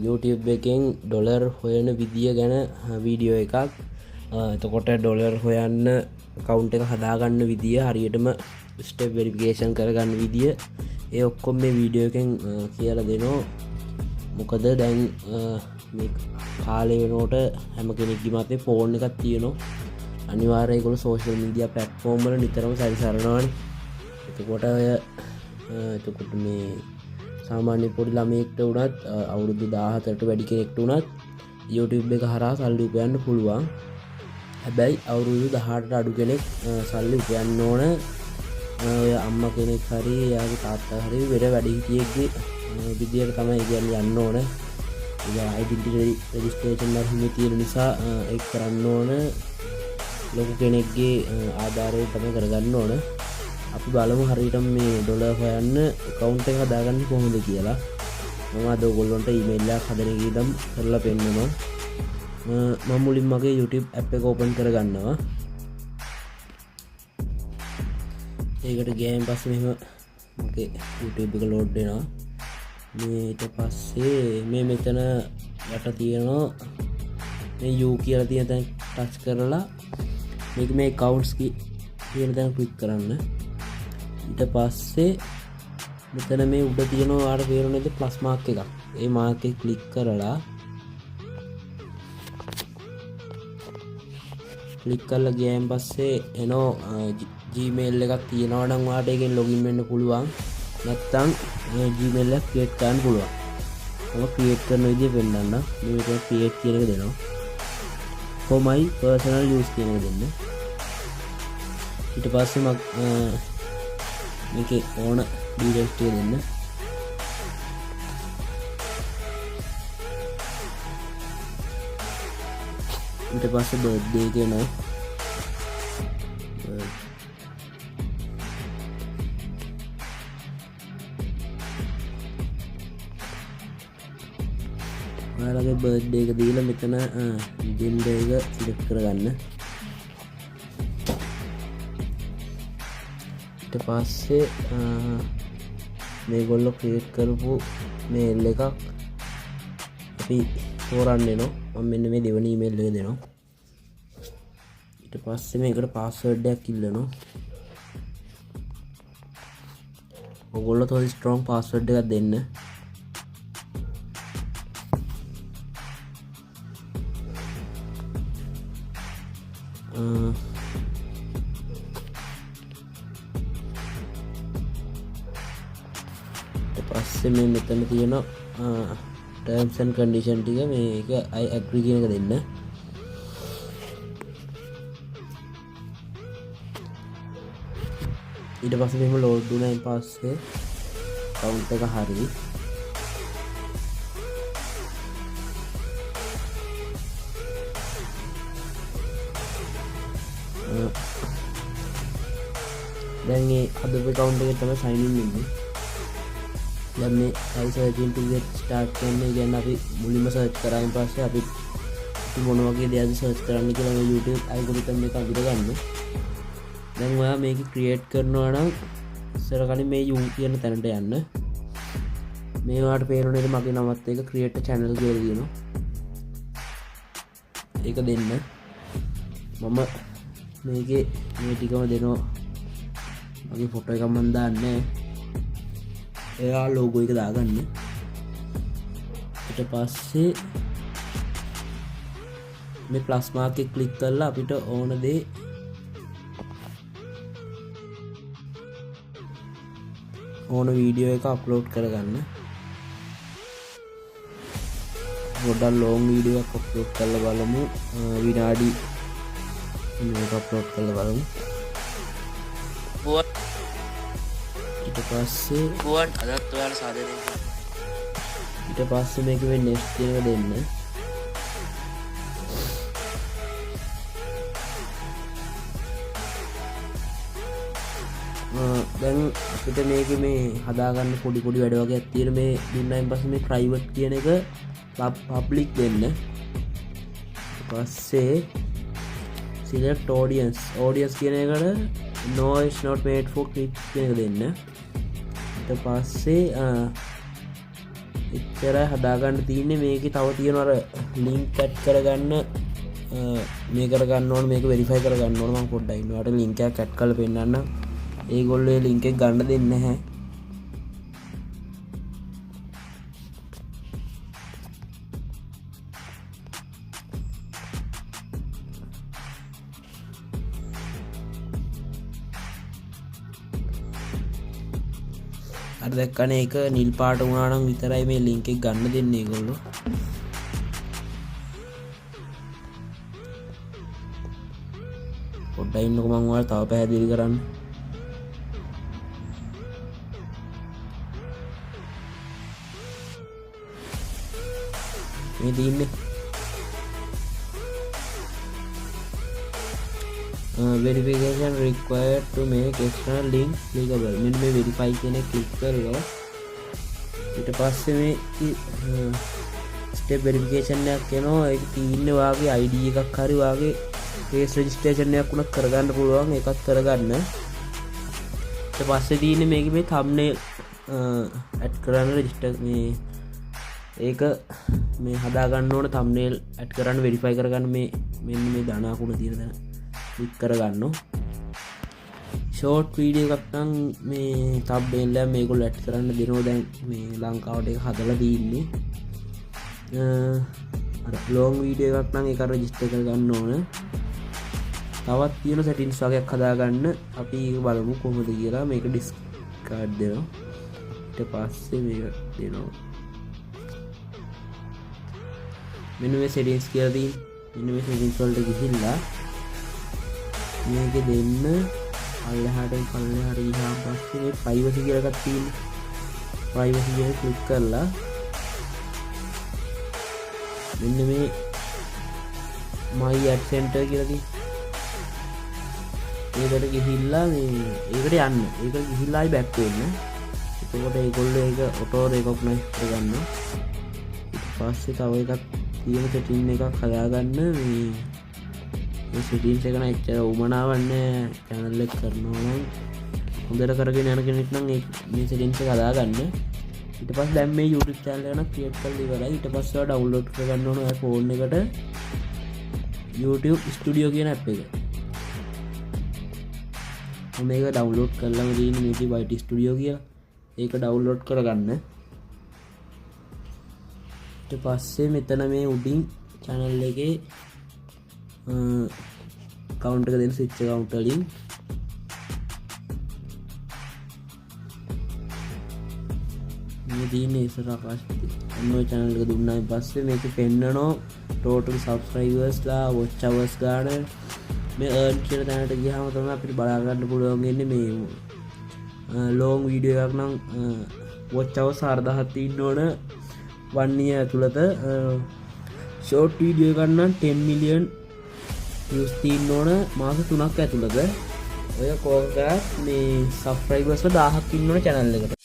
YouTube එකෙන් dollar හොයන විදිය ගැන වීඩියෝ එකක්. එතකොට ඩොලර් හොයන්න කවුන්ට් එක හදාගන්න විදිය හරියටම ස්ටෙප් වෙරිෆිකේෂන් කරගන්න විදිය ඒ ඔක්කොම මේ වීඩියෝ එකෙන් කියලා දෙනවා. මොකද දැන් මේ කාලේ වෙනකොට හැම කෙනෙක්ගේ මතේ ෆෝන් එකක් තියෙනවා. අනිවාර්යයෙන් ඒගොල්ලෝ සෝෂල් මීඩියා ප්ලැට්ෆෝම් වල නිතරම සැරිසරනවානේ. එතකොට මේ සාමාන්‍ය පොඩි ළමයෙක්ට වුණත් අවුරුදු 17ට වැඩි කෙනෙක්ට වුණත් YouTube එක හරහා සල්ලි උපයන්න පුළුවන්. හැබැයි අවුරුදු 18ට අඩු කෙනෙක් සල්ලි උපයන්න ඕන. ඔය අම්මා කෙනෙක් හරි එයාගේ තාත්තා හරි වෙන වැඩිහිටියෙක්ගේ විදියට තමයි කියන්නේ යන්න ඕන. ඒ ඩෙන්ටිටි රෙජිස්ට්‍රේෂන් එක හිමි තියෙන නිසා ඒක කරන්න ඕන. ලොකු කෙනෙක්ගේ ආධාරය තමයි කරගන්න ඕන. අපි බලමු හරියටම මේ ඩොලර් හොයන්න account එක හදාගන්න කොහොමද කියලා. මම අද ඔයගොල්ලන්ට ඊමේල් එකක් හදන එක ඉදම් කරලා පෙන්නනවා. මම මුලින්ම මගේ YouTube app එක open කරගන්නවා. ඒකට ගියාන් පස්සේ මෙහෙම මගේ YouTube එක load වෙනවා. මේ ඊට පස්සේ මේ මෙතන යට තියෙනවා මේ U කියලා තියෙන තැන ටච් කරලා මේක මේ accounts කියන තැන ක්ලික් කරන්න. ඊට පස්සේ මෙතන මේ උඩ තියෙනවා ඔයාලට පේනවද ප්ලස් මාක් එකක්. ඒ මාක් එක ක්ලික් කරලා ගියාන් පස්සේ එනෝ Gmail එකක් තියෙනවා නම් ඔයාලට ඒකෙන් login වෙන්න පුළුවන්. නැත්නම් Gmail එක create කරන්න පුළුවන්. මම create කරන විදිය පෙන්නන්න. මේක create කියන එක දෙනවා. කොහොමයි personal use කියන එක දෙන්න. ඊට පස්සේ මේකේ ඕන details ටික දෙන්න. ඊට පස්සේ birthday එක එනවා. ඔයාලගේ බර්ත්ඩේ එක දීලා මෙතන ජෙන්ඩර් එක සිලෙක්ට් කරගන්න. ඊට පස්සේ මේගොල්ලෝ ක්‍රියේට් කරපු මේල් එකක් අපි තෝරන්න වෙනවා. මම මෙන්න මේ දෙවෙනි ඊමේල් එක දෙනවා. ඊට පස්සේ මේකට පාස්වර්ඩ් එකක් ඉල්ලනවා. ඔයගොල්ලෝ තව ස්ට්‍රොං පාස්වර්ඩ් එකක් දෙන්න. පස්සේ මේ මෙතන තියෙන terms and condition ටික මේක I agree කියන එක දෙන්න. ඊට පස්සේ මෙහෙම load වුණායින් පස්සේ account එක හරි. දැන් මේ අදපේ account එකේ තමයි sign in වෙන්නේ. දැන් මේ searching to get start කරන්නේ කියන්නේ අපි මුලින්ම search කරායින් පස්සේ අපි මොන වගේ දේවල්ද search කරන්න කියලා මේ YouTube algorithm එක අඳුර ගන්න. දැන් ඔයා මේක create කරනවා නම් ඉස්සර කලින් මේ U කියන තැනට යන්න. මේ ඔයාලට පේන නේද මගේ නමත් එක create channel කියලා කියනවා. ඒක දෙන්න. මම මේකේ මේ ටිකම දෙනවා. මගේ ෆොටෝ එකක් මම දාන්නේ. එයා ලෝගෝ එක දාගන්න. ඊට පස්සේ මේ ප්ලස් මාක් එක ක්ලික් කරලා අපිට ඕන දේ ඕන වීඩියෝ එක අප්ලෝඩ් කරගන්න. පොඩ්ඩක් ලොං වීඩියෝ එකක් අප්ලෝඩ් කරලා බලමු. විනාඩි මේක අප්ලෝඩ් කරලා බලමු. ඊට පස්සේ අදත් ඔයාලා සාදරයෙන් ඊට පස්සේ මේක මේ next කියන එක දෙන්න. දැන් අපිට මේක මේ හදාගන්න පොඩි වැඩ වගේක් තියෙන මේ දුන්නායින් පස්සේ මේ private කියන එක public දෙන්න. ඊට පස්සේ select audience කියන එකට no is not made for kids කියන එක දෙන්න. ඊට පස්සේ එච්චරයි හදාගන්න තියෙන්නේ. මේකේ තව තියෙනවා අර ලින්ක් ඇඩ් කරගන්න මේ කරගන්න ඕන, මේක වෙරිෆයි කරගන්න ඕන. මම පොඩ්ඩක් ඉන්නවට ලින්ක් එකක් ඇඩ් කරලා පෙන්නන්න. ඒගොල්ලෝ ඒ ලින්ක් එක ගන්න දෙන්නේ නැහැ. අර දැක්කනේ ඒක නිල් පාට වුණා නම් විතරයි මේ ලින්ක් එක ගන්න දෙන්නේ ඒගොල්ලෝ. පොඩ්ඩක් ඉන්නකො මම ඔයාලට තව පැහැදිලි කරන්න. මේ තියෙන්නේ verification required to make external link clickable. මෙන්න මේ verify කියන එක ක්ලික් කරලා ඊට පස්සේ මේ step verification එකක් එනවා. ඒක තියෙන්නේ වාගේ ID එකක් හරි වාගේ face registration එකක් උනත් කරගන්න පුළුවන්. ඒකත් කරගන්න. ඊට පස්සේ තියෙන්නේ මේකේ මේ thumbnail add කරන්න register මේ ඒක මේ හදා ගන්න ඕන thumbnail add කරන්න verify කරගන්න මේ මෙන්න මේ ධන අකුණ තියෙන තැන ක්ලික් කරගන්න. ෂෝට් වීඩියෝ එකක් නම් මේ thumbnail එක මේගොල්ලෝ add කරන්න දෙනවා. දැන් මේ ලංකාවට ඒක හදලා තියෙන්නේ. අර long වීඩියෝ එකක් නම් ඒක register කරගන්න ඕන. තවත් තියෙන settings වගේක් හදාගන්න. අපි ඒක බලමු කොහොමද කියලා. මේක discard දෙනවා. ඊට පස්සේ මේක දෙනවා. මෙන්න මේ settings කියලා තියෙන්නේ. මෙන්න මේ settings වලට ගිහිල්ලා මේක දෙන්න අල්ලහාට ගියාම පස්සේ මේ privacy කියලා එකක් තියෙනවා. privacy එක ක්ලික් කරලා මෙන්න මේ my ad center කියලා තියෙනවා. ඒකට ගිහිල්ලා මේ ඒකට යන්න. ඒකට ගිහිල්ලා ආයි back වෙන්න. එතකොට ඒගොල්ලෝ ඒක auto recognize කරගන්නවා. ඊට පස්සේ තව එකක් තියෙන setting එකක් හදාගන්න. මේ settings එක නම් එච්චර උමනාවක් නැහැ. channel එක කරනවා නම් හොඳට කරගෙන යන කෙනෙක් නම් මේ settings එක හදාගන්න. ඊට පස්සේ දැන් මේ YouTube channel එක නම් create කරලා ඉවරයි. ඊට පස්සේ ඔයා download කරගන්න ඕන ඔය phone එකට YouTube Studio කියන app එක. මේක ඩවුන්ලෝඩ් කරලාම තියෙන YouTube IT Studio කියලා. ඒක ඩවුන්ලෝඩ් කරගන්න. ඊට පස්සේ මෙතන මේ උඩින් channel එකේ account එක දෙන්න switch account වලින් මේ තියෙන්නේ ඉස්සර ආකාශපති. ඔන්න ඔය channel එක දුන්නායින් පස්සේ මේක පෙන්නනවා total subscribers ලා watch hours ගන්න. මේ earn කියන තැනට ගියාම තමයි අපිට බලා ගන්න පුළුවන් වෙන්නේ මේ long video එකක් නම් watch hours 4000ක් තියෙන්න ඕන 1 year ඇතුළත. short video එකක් නම් 10 million views තියෙන්න ඕන මාස 3ක් ඇතුළත. ඔය කොහොමද මේ subscribers 1000ක් ඉන්න ඕන channel එකට.